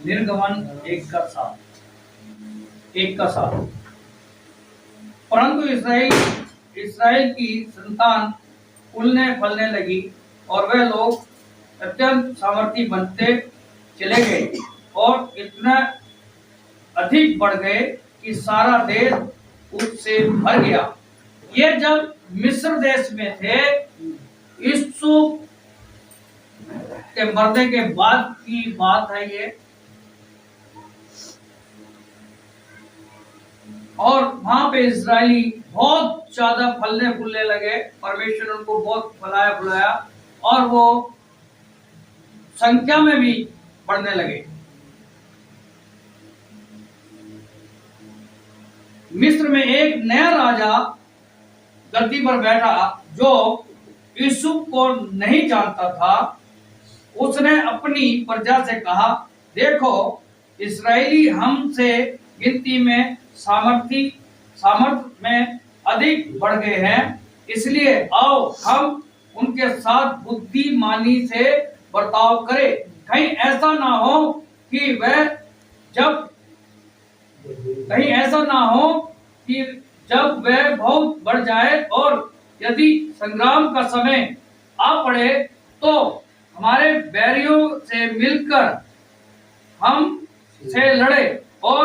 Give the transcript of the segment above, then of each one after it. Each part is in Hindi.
निर्गमन 1 का 7। परंतु इसराइल की संतान फूलने फलने लगी और वे लोग अत्यंत सामर्थी बनते चले गए और इतना अधिक बढ़ गए कि सारा देश उससे भर गया। ये जब मिस्र देश में थे, यूसुफ के मरने के बाद की बात है ये। और वहां पे इजरायली बहुत ज्यादा फलने फूलने लगे, परमेश्वर ने उनको बहुत फलाया फुलाया और वो संख्या में भी बढ़ने लगे। मिस्र में एक नया राजा गद्दी पर बैठा जो यूसुफ को नहीं जानता था। उसने अपनी प्रजा से कहा, देखो इस्राएली हमसे गिनती में सामर्थ में अधिक बढ़ गए हैं, इसलिए आओ हम उनके साथ बुद्धिमानी से बर्ताव करें। कहीं ऐसा ना हो कि जब वह बहुत बढ़ जाए और यदि संग्राम का समय आ पड़े तो हमारे बैरियों से मिलकर हम से लड़े और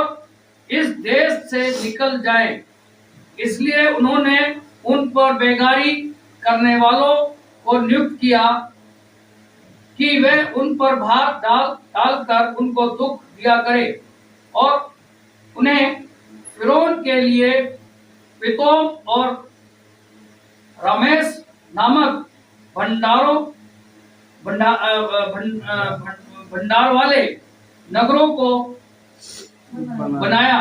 इस देश से निकल जाए। इसलिए उन्होंने उन पर बेगारी करने वालों को नियुक्त किया कि वे उन पर भार डालकर उनको दुख दिया करे और उन्हें फिरौन के लिए पितोम और रमेश नामक भंडार वाले नगरों को बनाया।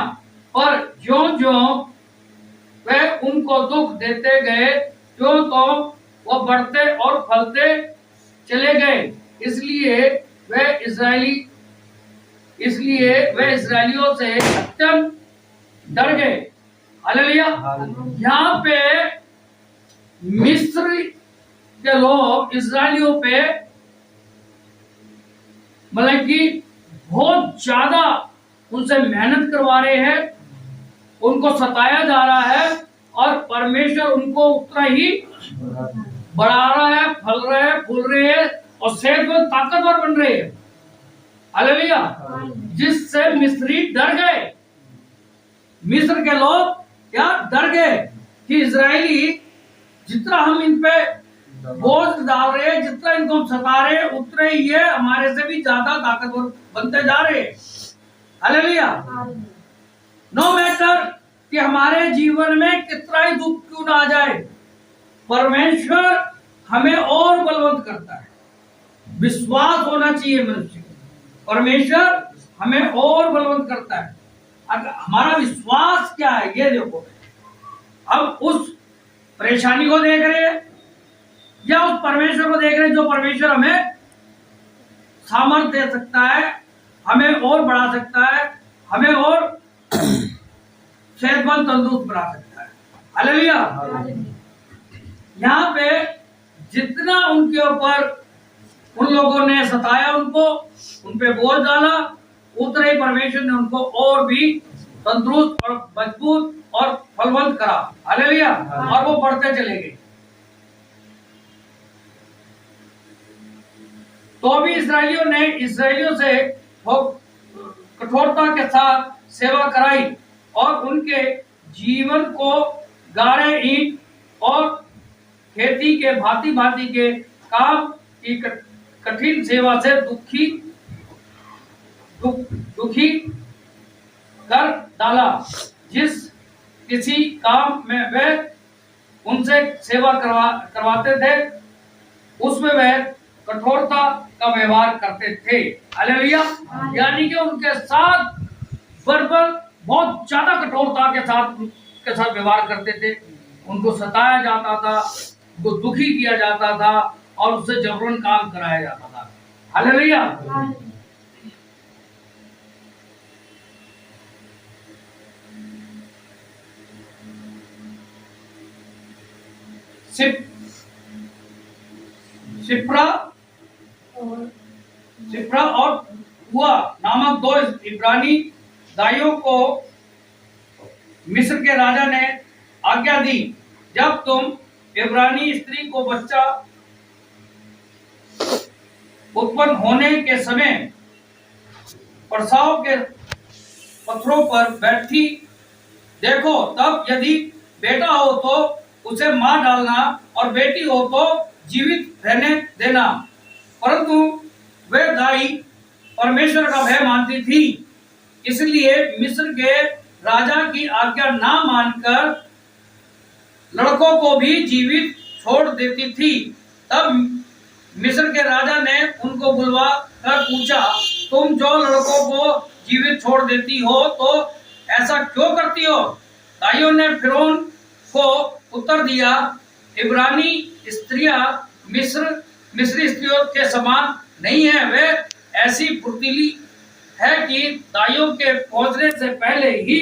पर ज्यों-ज्यों वे उनको दुख देते गए, त्यों तो वो बढ़ते और फलते चले गए। इसलिए वे इस्राएलियों से अत्यंत डर गए। हालेलुया। यहाँ पे मिस्र के लोग इस्राएलियों पे मतलब कि बहुत ज्यादा उनसे मेहनत करवा रहे हैं, उनको सताया जा रहा है और परमेश्वर उनको उतना ही बढ़ा रहा है, फल रहे हैं, फूल रहे हैं और सेहतमंद ताकतवर बन रहे हैं। हालेलुया। जिससे मिस्री डर गए, मिस्र के लोग क्या डर गए कि इजरायली जितना हम इन पे बोझ डाल रहे हैं, जितना इनको हम सता रहे हैं, उतने ही ये हमारे से भी ज्यादा ताकतवर बनते जा रहे हैं। हालेलुया। नो मैटर कि हमारे जीवन में कितना ही दुख क्यों ना आ जाए, परमेश्वर हमें और बलवंत करता है। विश्वास होना चाहिए मनुष्य को, परमेश्वर हमें और बलवंत करता है। अगर हमारा विश्वास क्या है ये देखो, हम उस परेशानी को देख रहे हैं या उस परमेश्वर को देख रहे हैं जो परमेश्वर हमें सामर्थ्य दे सकता है, हमें और बढ़ा सकता है, हमें और सेहतमंद तंदुरुस्त बना सकता है। हालेलुया। यहाँ पे जितना उनके ऊपर उन लोगों ने सताया, उनको उन पे बोझ डाला, उतना ही परमेश्वर ने उनको और भी तंदुरुस्त और मजबूत और फलवंत करा। हालेलुया। और वो बढ़ते चले गए। तो भी इस्राएलियों से कठोरता के साथ सेवा कराई और उनके जीवन को गाढ़े ईंट और खेती के भांति के काम की कठिन सेवा से दुखी कर डाला। जिस किसी काम में वे उनसे सेवा करवाते थे, उसमें वे कठोरता का व्यवहार करते थे। हालेलुया। यानी कि उनके साथ बहुत ज्यादा कठोरता के साथ व्यवहार करते थे। उनको सताया जाता था, उनको दुखी किया जाता था और उससे जबरन काम कराया जाता था। हालेलुया। सिप्रा और पुआ नामक नामक 2 इब्रानी दाइयों को मिस्र के राजा ने आज्ञा दी, जब तुम इब्रानी स्त्री को बच्चा उत्पन्न होने के समय प्रसव के पत्थरों पर बैठी देखो, तब यदि बेटा हो तो उसे मार डालना और बेटी हो तो जीवित रहने देना। परंतु वे दाई परमेश्वर का भय मानती थी, इसलिए मिस्र के राजा की आज्ञा ना मानकर लड़कों को भी जीवित छोड़ देती थी। तब मिस्र के राजा ने उनको बुलवा कर पूछा, तुम जो लड़कों को जीवित छोड़ देती हो तो ऐसा क्यों करती हो? दाइयों ने फिरौन को उत्तर दिया, इब्रानी स्त्रियां मिस्री स्त्रियों के समान नहीं है, वे ऐसी फुर्तीली है कि दाइयों के पहुंचने से पहले ही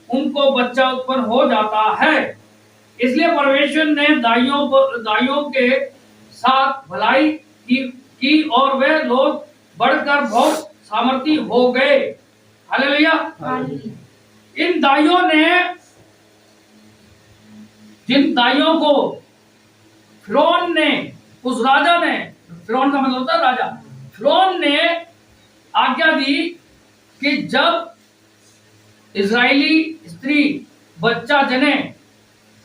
उनको बच्चा उत्पन्न हो जाता है। इसलिए परमेश्वर ने दाइयों के साथ भलाई की और वे लोग बढ़कर बहुत सामर्थी हो गए। हालेलुया। इन दाइयों ने, जिन दाइयों को फिरौन ने, उस राजा ने, फिरौन का मतलब होता है राजा, फिरौन ने आज्ञा दी कि जब इजरायली स्त्री बच्चा जने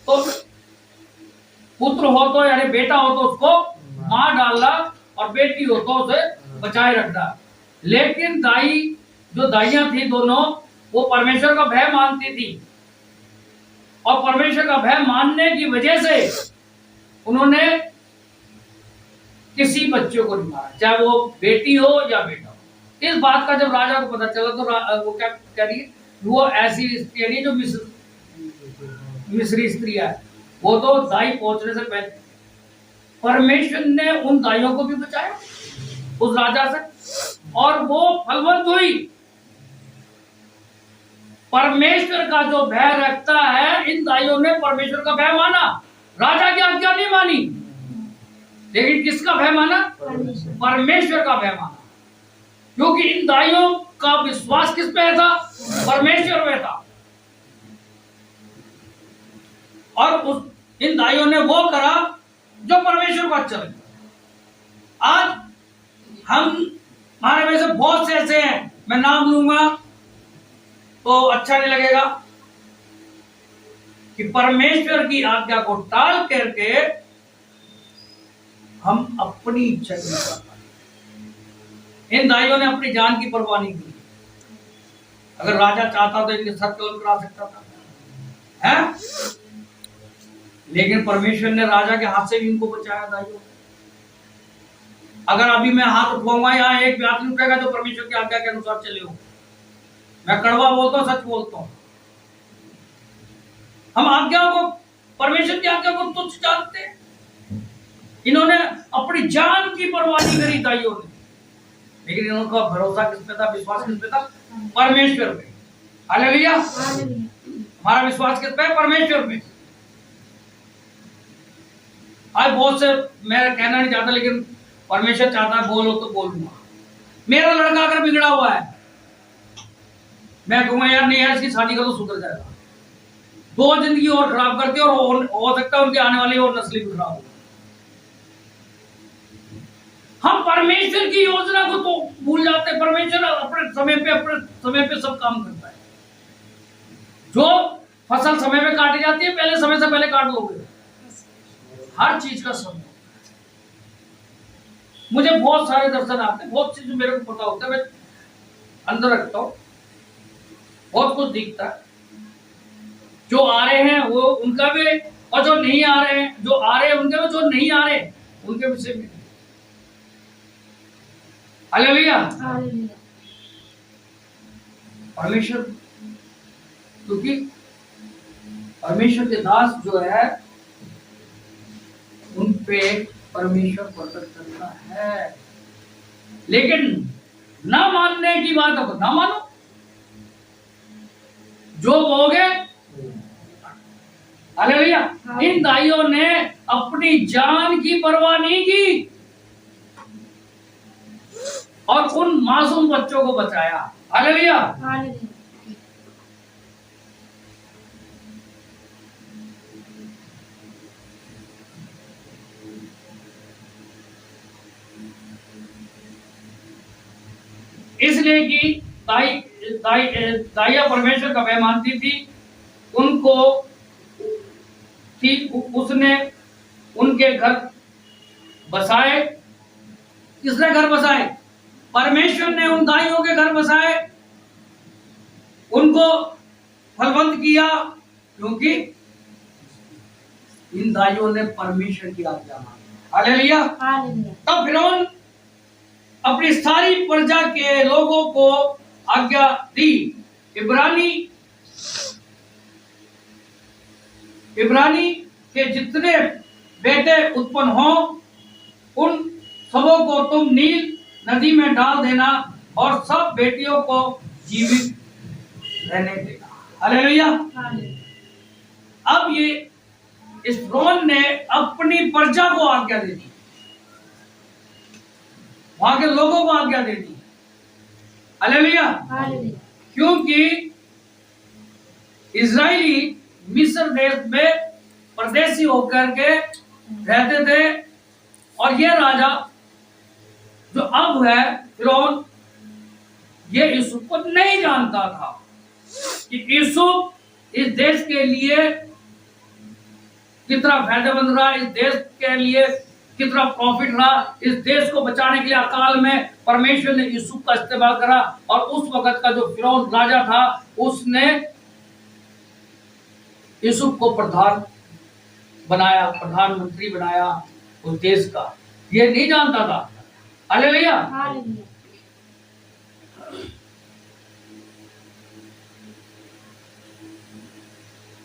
तो पुत्र हो तो यानी बेटा हो तो उसको मार डालना और बेटी हो तो उसे बचाए रखना। लेकिन जो दाइयां थी दोनों, वो परमेश्वर का भय मानती थी और परमेश्वर का भय मानने की वजह से उन्होंने किसी बच्चे को नहीं मारा, चाहे वो बेटी हो या बेटा हो। इस बात का जब राजा को पता चला तो वो क्या कह रही है, वो ऐसी स्त्री है जो मिस्री स्त्री है, वो तो दाई पहुंचने से पहले परमेश्वर ने उन दाइयों को भी बचाया उस राजा से और वो फलवंत हुई। परमेश्वर का जो भय रखता है, इन दाइयों ने परमेश्वर का भय माना, राजा की आज्ञा नहीं मानी, लेकिन किसका भय माना? परमेश्वर का भय माना, क्योंकि इन दाइयों का विश्वास किस पे था? परमेश्वर पे था। और इन दाइयों ने वो करा जो परमेश्वर को अच्छा लगा। आज हमारे में से बहुत से ऐसे हैं, मैं नाम लूंगा तो अच्छा नहीं लगेगा, कि परमेश्वर की आज्ञा को टाल करके हम अपनी इच्छा की इन दाइयों ने अपनी जान की परवाह नहीं की। अगर राजा चाहता तो इनके साथ कलम करा सकता था, है? लेकिन परमेश्वर ने राजा के हाथ से भी इनको बचाया दाइयों। अगर अभी मैं हाथ उठवाऊंगा, यहाँ एक भी हाथ नहीं उठेगा जो परमेश्वर की आज्ञा के अनुसार चले हो। मैं कड़वा बोलता हूँ, सच बोलता हूँ। हम आज्ञा को, परमेश्वर की आज्ञा को तुच्छ जानते हैं। इन्होंने अपनी जान की परवाह नहीं करी दाइयों ने, लेकिन इनका भरोसा किस पे था? विश्वास किस पे था? परमेश्वर पे। हालेलुया। हमारा विश्वास किस पे है? परमेश्वर पे। आज बहुत से, मैं कहना नहीं चाहता, लेकिन परमेश्वर चाहता है बोलो तो बोलूंगा। मेरा लड़का अगर बिगड़ा हुआ है, मैं कहूंगा यार नहीं यार, इसकी शादी का तो सुधर जाएगा। 2 जिंदगी और खराब करते और हो सकता है उनके आने वाली और नस्ली भी खराब हो। हम परमेश्वर की योजना को तो भूल जाते। परमेश्वर अपने समय पे सब काम करता है। जो फसल समय में काटी जाती है, पहले समय से पहले काट लोगे। हर चीज का समय। मुझे बहुत सारे दर्शन आते हैं, बहुत चीज मेरे को पता होता है, मैं अंदर रखता हूँ, बहुत कुछ दिखता है। जो आ रहे हैं वो उनका भी, और जो नहीं आ रहे हैं, जो आ रहे हैं उनके भी, जो नहीं आ रहे उनके विषय में। हालेलुया। परमेश्वर, क्योंकि परमेश्वर के दास जो है उन पे परमेश्वर प्रकट करता है। लेकिन ना मानने की बात है, ना मानो, जो बोगे। हालेलुया। इन दाइयों ने अपनी जान की परवाह नहीं की और उन मासूम बच्चों को बचाया। हालेलुया। हालेलुया। इसलिए कि दाइया परमेश्वर का वह मानती थी, उनको थी, उसने उनके घर बसाए। किसने घर बसाए? परमेश्वर ने उन दाइयों के घर बसाए, उनको फलवंत किया, क्योंकि इन दाइयों ने परमेश्वर की आज्ञा मानी। हालेलुया। हालेलुया। तब फिरौन अपनी सारी प्रजा के लोगों को आज्ञा दी, इब्रानी के जितने बेटे उत्पन्न हो, उन सबों को तुम नील नदी में डाल देना और सब बेटियों को जीवित रहने देना। हालेलुया। अब ये इस फिरौन ने अपनी प्रजा को आज्ञा दे दी, वहां के लोगों को आज्ञा दे दी। हालेलुया। क्योंकि इजराइली मिस्र देश में परदेसी होकर के रहते थे, और ये राजा जो अब है फिरौन, ये यूसुफ को नहीं जानता था कि यूसुफ इस देश के लिए कितना फायदेमंद रहा, इस देश के लिए कितना प्रॉफिट रहा। इस देश को बचाने के लिए अकाल में परमेश्वर ने यूसुफ का इस्तेमाल करा, और उस वक्त का जो फिरौन राजा था, उसने यूसुफ को प्रधान बनाया, प्रधानमंत्री बनाया उस देश का। ये नहीं जानता था। हालेलुया।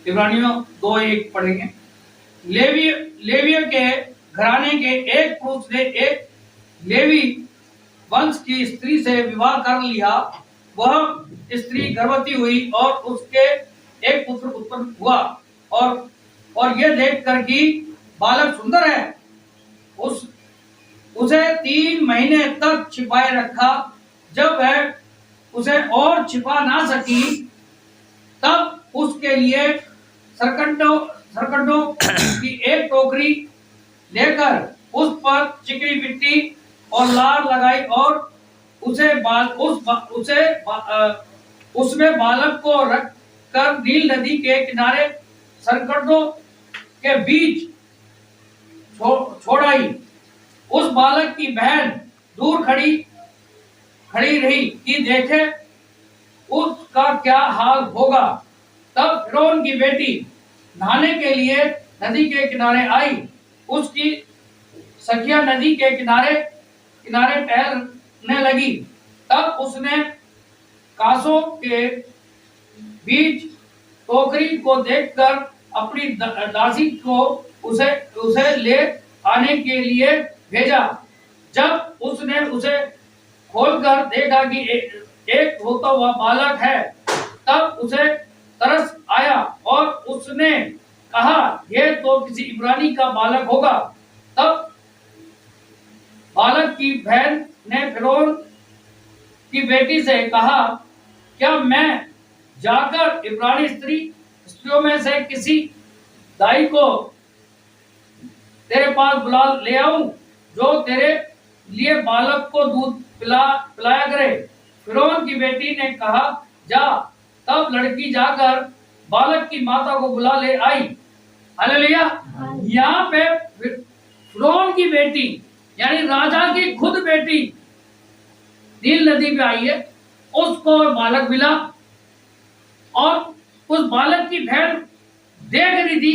इब्रानियों 2:1 पढ़ेंगे। लेविय के घराने के एक पुरुष ने एक लेवी वंश की स्त्री से विवाह कर लिया। वह स्त्री गर्भवती हुई और उसके एक पुत्र उत्पन्न हुआ, और यह देखकर कि बालक सुंदर है, उसे 3 महीने तक छिपाए रखा। जब वह उसे और छिपा ना सकी, तब उसके लिए सरकंडों की एक टोकरी लेकर उस पर चिकनी मिट्टी और लार लगाई, और उसमें बालक को रख कर नील नदी के किनारे सरकंडों के बीच छोड़ाई। उस बालक की बहन दूर खड़ी रही कि देखे उसका क्या हाल होगा। तब फिरौन की बेटी नहाने के लिए नदी के किनारे आई। उसकी सखिया नदी के किनारे टहलने लगी। तब उसने कांसों के बीच टोकरी को देखकर अपनी दासी को उसे ले आने के लिए भेजा। जब उसने उसे खोलकर देखा कि एक रोता हुआ बालक है, तब उसे तरस आया, और उसने कहा, यह तो किसी इब्रानी का बालक होगा। तब बालक की बहन ने फिरौन की बेटी से कहा, क्या मैं जाकर इब्रानी स्त्रियों में से किसी दाई को तेरे पास बुला ले आऊं, जो तेरे लिए बालक को दूध पिलाया करे। फिरौन की बेटी ने कहा, जा। तब लड़की जाकर बालक की माता को बुला ले आई। हालेलुया। यहाँ पे फिरौन की बेटी यानी राजा की खुद बेटी नील नदी पे आई है, उसको बालक मिला, और उस बालक की बहन देख रही थी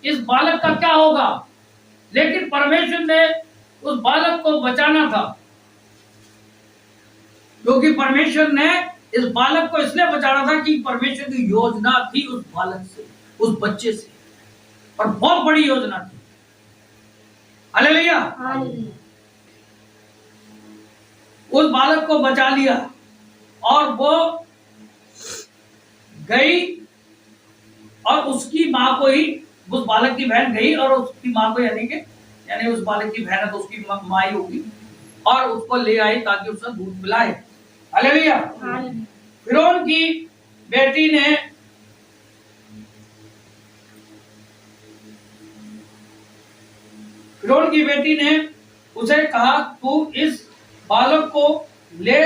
इस बालक का क्या होगा, लेकिन परमेश्वर ने उस बालक को बचाना था, क्योंकि परमेश्वर ने इस बालक को इसलिए बचाना था कि परमेश्वर की योजना थी उस बालक से, उस बच्चे से, और बहुत बड़ी योजना थी। हालेलुया। उस बालक को बचा लिया, और वो गई, और उसकी माँ को ही, उस बालक की बहन गई और उसकी माँ को यानी उस बालक की बहन है तो उसकी माँ ही होगी, और उसको ले आई ताकि उसका दूध पिलाए। हालेलुया। फिरौन की बेटी ने उसे कहा, तू इस बालक को ले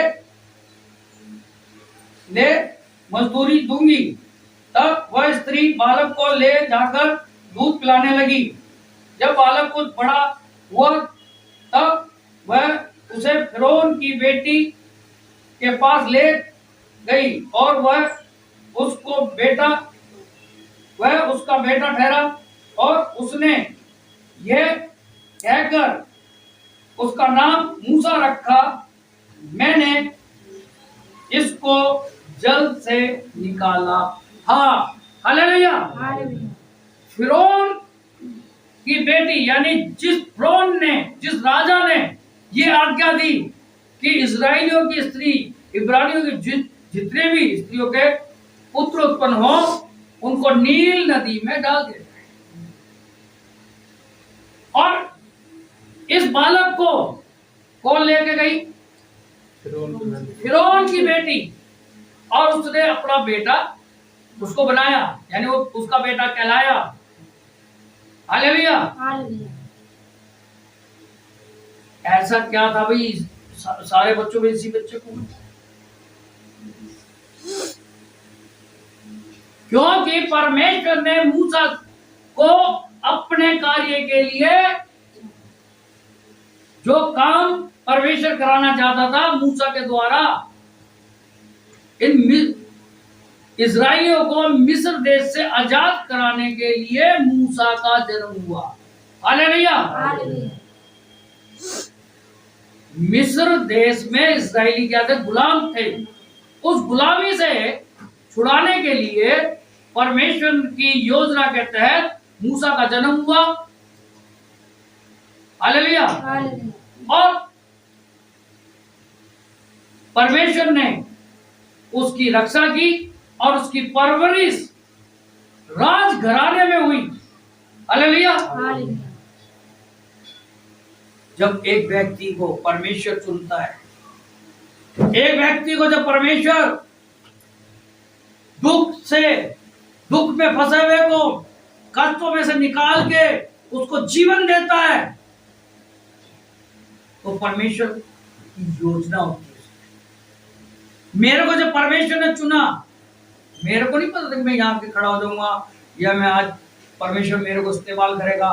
मजदूरी दूंगी। तब वह स्त्री बालक को ले जाकर दूध पिलाने लगी। जब बालक कुछ बड़ा हुआ तब वह उसे फिरौन की बेटी के पास ले गई और वह उसका बेटा ठहरा। और उसने यह कहकर उसका नाम मूसा रखा, मैंने इसको जल से निकाला था। हालेलुया। फिरौन की बेटी यानी जिस राजा ने ये आज्ञा दी कि इजराइलियों की स्त्री, इब्रानियों की जितने भी स्त्रियों के पुत्र उत्पन्न हो उनको नील नदी में डाल दिया। और इस बालक को कौन लेके गई? फिरौन की बेटी। और उसने अपना बेटा उसको बनाया, यानी वो उसका बेटा कहलाया। हालेलुया। ऐसा क्या था भाई सारे बच्चों में इसी बच्चे को? क्योंकि परमेश्वर ने मूसा को अपने कार्य के लिए जो काम परमेश्वर कराना चाहता था मूसा के द्वारा, इन इजराइलियों को मिस्र देश से आजाद कराने के लिए मूसा का जन्म हुआ। हालेलुया। मिस्र देश में इजराइली क्या थे? गुलाम थे। उस गुलामी से छुड़ाने के लिए परमेश्वर की योजना के तहत मूसा का जन्म हुआ। हालेलुया। और परमेश्वर ने उसकी रक्षा की और उसकी परवरिश राजघराने में हुई। हालेलुया। जब एक व्यक्ति को परमेश्वर चुनता है, एक व्यक्ति को जब परमेश्वर दुख में फंसे हुए को कष्टों में से निकाल के उसको जीवन देता है, तो परमेश्वर की योजना होती है। मेरे को जब परमेश्वर ने चुना, मेरे को नहीं पता था कि मैं यहाँ पे खड़ा हो जाऊंगा या मैं आज परमेश्वर मेरे को इस्तेमाल करेगा।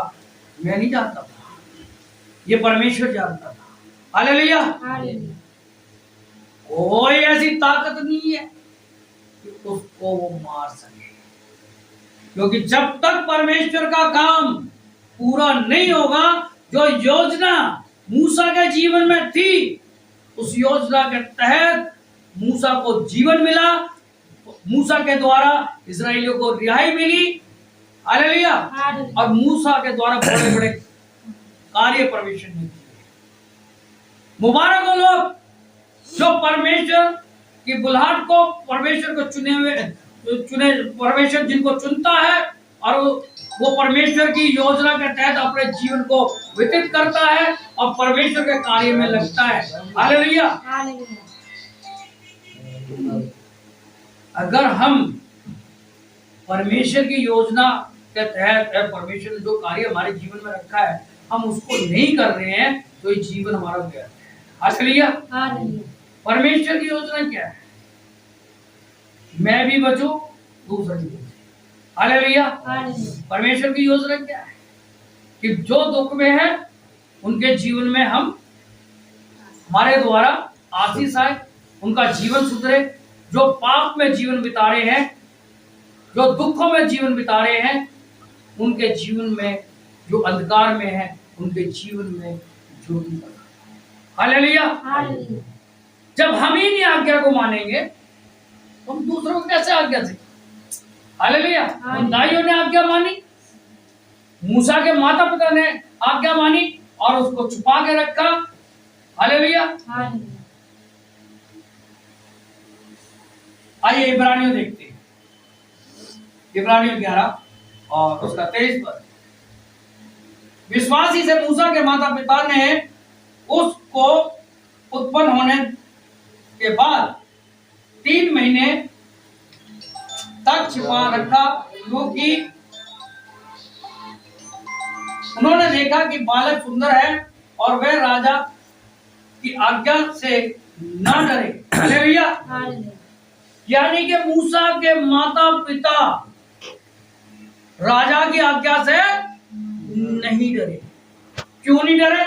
मैं नहीं जानता था, ये परमेश्वर जानता था। हालेलुया। कोई ऐसी ताकत नहीं है कि उसको वो मार सके, क्योंकि जब तक परमेश्वर का काम पूरा नहीं होगा, जो योजना मूसा के जीवन में थी, उस योजना के तहत मूसा को जीवन मिला, मूसा के द्वारा इजराइलियों को रिहाई मिली। हालेलुया। और मूसा के द्वारा बड़े बड़े कार्य परमेश्वर ने किए। मुबारक हो लोग जो परमेश्वर की बुलाहट को, परमेश्वर को चुने परमेश्वर जिनको चुनता है और वो परमेश्वर की योजना के तहत अपने जीवन को व्यतीत करता है और परमेश्वर के कार्य में लगता है। हालेलुया। अगर हम परमेश्वर की योजना के तहत परमेश्वर ने जो कार्य हमारे जीवन में रखा है हम उसको नहीं कर रहे हैं, तो ये जीवन हमारा व्यर्थ है। हालेलुया। परमेश्वर की योजना क्या है? मैं भी बचूं, दूसरा भी बचे। हालेलुया। परमेश्वर की योजना क्या है? कि जो दुख में है उनके जीवन में हम हमारे द्वारा आशीष आए, उनका जीवन सुधरे। जो पाप में जीवन बिता रहे हैं, जो दुखों में जीवन बिता रहे हैं, उनके जीवन में जो अंधकार में है उनके जीवन में ज्योति। हालेलुया। जब हम ही नहीं आज्ञा को मानेंगे तो हम दूसरों को कैसे आज्ञा दें? हालेलुया। उन दाइयों ने आज्ञा मानी, मूसा के माता पिता ने आज्ञा मानी और उसको छुपा के रखा। हालेलुया। आइए इब्रानियों देखते हैं, इब्रानियों 11 और उसका 23 पद। विश्वासी से मूसा के माता पिता ने उसको उत्पन्न होने के बाद 3 महीने तक छिपा रखा, क्योंकि उन्होंने देखा कि बालक सुंदर है और वह राजा की आज्ञा से न डरे। हालेलुया। यानी कि मूसा के माता पिता राजा की आज्ञा से नहीं डरे। क्यों नहीं डरे?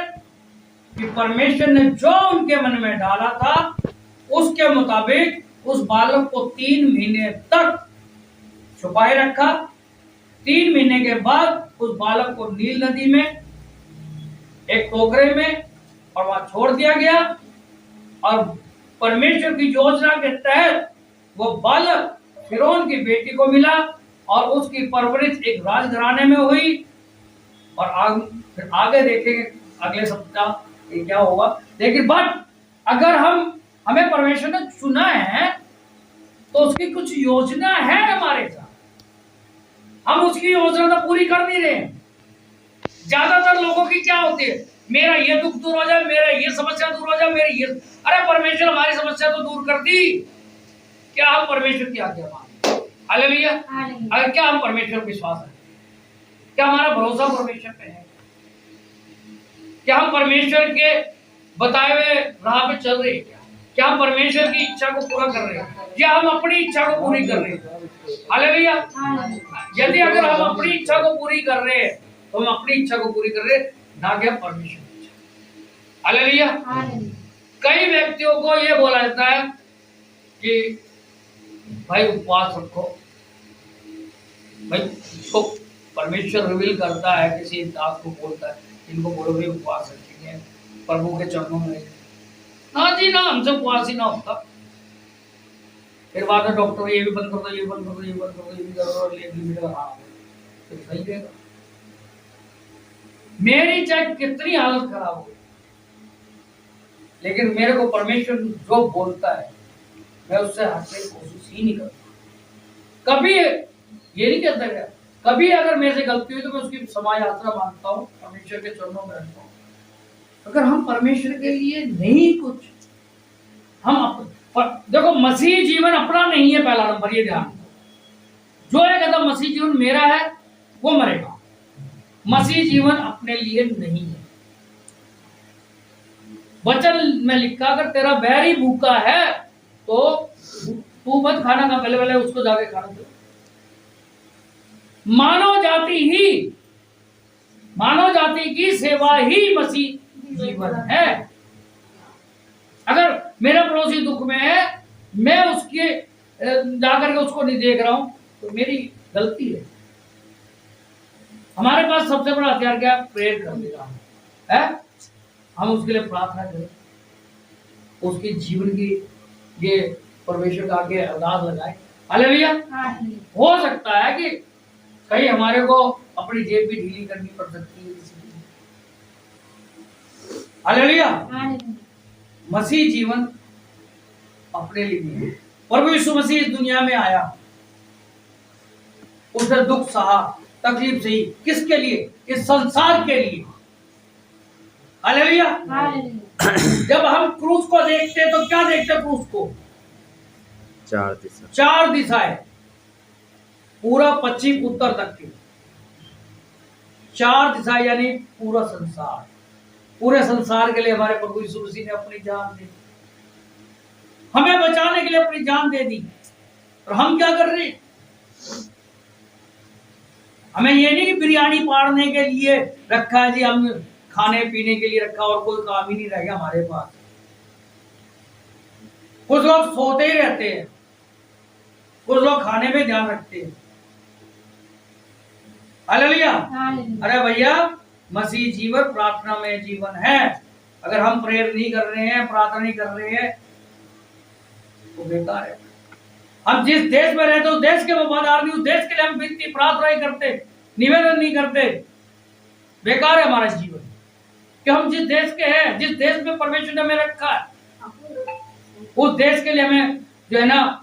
कि परमेश्वर ने जो उनके मन में डाला था उसके मुताबिक उस बालक को 3 महीने तक छुपाए रखा। 3 महीने के बाद उस बालक को नील नदी में एक टोकरे में और वहां छोड़ दिया गया, और परमेश्वर की योजना के तहत वो बालक फिरौन की बेटी को मिला और उसकी परवरिश एक राजघराने में हुई। और फिर आगे देखेंगे अगले सप्ताह ये क्या होगा। लेकिन बट अगर हमें परमेश्वर ने चुना है तो उसकी कुछ योजना है हमारे साथ, हम उसकी योजना तो पूरी कर नहीं रहे हैं। ज्यादातर लोगों की क्या होती है, मेरा ये दुख दूर हो जाए, मेरा ये समस्या दूर हो जाए, मेरी ये, अरे परमेश्वर हमारी समस्या तो दूर कर दी। क्या हम परमेश्वर की आज्ञा माने? हालेलुया। अगर क्या हम परमेश्वर पर विश्वास है, क्या हमारा भरोसा परमेश्वर पे है, क्या हम परमेश्वर के बताए हुए राह पे चल रहे हैं, क्या हम परमेश्वर की इच्छा को पूरा कर रहे हैं, या हम अपनी इच्छा को पूरी कर रहे हैं? हालेलुया। यदि अगर हम अपनी इच्छा को पूरी कर रहे हैं तो हम अपनी इच्छा को पूरी कर रहे हैं, ना कि परमेश्वर की इच्छा। हालेलुया। कई व्यक्तियों को यह बोला जाता है कि भाई उपवास रखो, भाई तो परमेश्वर रिवील करता है, किसी दास को बोलता है इनको बोलो भाई उपवास रखेंगे प्रभु के चरणों में। ना जी ना, हमसे उपवास ही ना होता। फिर बाद में डॉक्टर ये भी बंद कर दो, ये बंद कर दो, ये बंद कर दो, ये भी कर दो, हाँ फिर सही रहेगा। मेरी चाहे कितनी हालत खराब हो, लेकिन मेरे को परमेश्वर जो बोलता है मैं उससे हटने की कोशिश ही नहीं करता। कभी ये नहीं कहता क्या, कभी अगर मेरे से गलती हुई तो मैं उसकी क्षमा यात्रा मांगता हूँ, परमेश्वर के चरणों में रहता हूँ। अगर हम परमेश्वर के लिए नहीं कुछ, हम देखो मसीह जीवन अपना नहीं है, पहला नंबर ये ध्यान। जो है कहता मसीह जीवन मेरा है वो मरेगा, मसीह जीवन अपने लिए नहीं है। वचन में लिखा अगर तेरा बैरी भूखा है तो तू मत खाना खा, पहले पहले उसको जाके खाना दे। मानव जाति की सेवा ही मसीह जीवन है। अगर मेरा पड़ोसी दुख में है, मैं उसके जाकर के उसको नहीं देख रहा हूं तो मेरी गलती है। हमारे पास सबसे बड़ा हथियार क्या है? प्रेयर करने का है। हम उसके लिए प्रार्थना करें, उसके जीवन की ये परमेश्वर का आगे अरदास लगाए। हालेलुया। हो सकता है कि कहीं हमारे को अपनी जेब भी ढीली करनी पड़ सकती है। हालेलुया। मसीह जीवन अपने लिए नहीं है। प्रभु यीशु मसीह इस दुनिया में आया, उसने दुख सहा, तकलीफ सही, किसके लिए? इस संसार के लिए। हालेलुया। जब हम क्रूस को देखते तो क्या देखते? क्रूस को 4 दिशाएं, पूरा पश्चिम उत्तर तक की 4 दिशाएं, यानी पूरा संसार। पूरे संसार के लिए हमारे प्रभु यीशु मसीह ने अपनी जान दे दी, हमें बचाने के लिए अपनी जान दे दी। और हम क्या कर रहे हैं? हमें ये नहीं कि बिरयानी पाड़ने के लिए रखा है जी, हम खाने पीने के लिए रखा और कोई काम ही नहीं रह गया हमारे पास। कुछ लोग सोते ही रहते हैं, कुछ लोग खाने में ध्यान रखते हैं। हालेलुया। अरे भैया, मसीह जीवन प्रार्थना में जीवन है। अगर हम प्रेयर नहीं कर रहे हैं, प्रार्थना नहीं कर रहे हैं तो बेकार है। हम जिस देश में रहते उस देश के वफादार नहीं, उस देश के लिए हम विनती प्रार्थना नहीं करते, निवेदन नहीं करते, बेकार है हमारा जीवन। कि हम जिस देश के हैं, जिस देश में परमेश्वर ने हमें रखा है, उस देश के लिए हमें जो है ना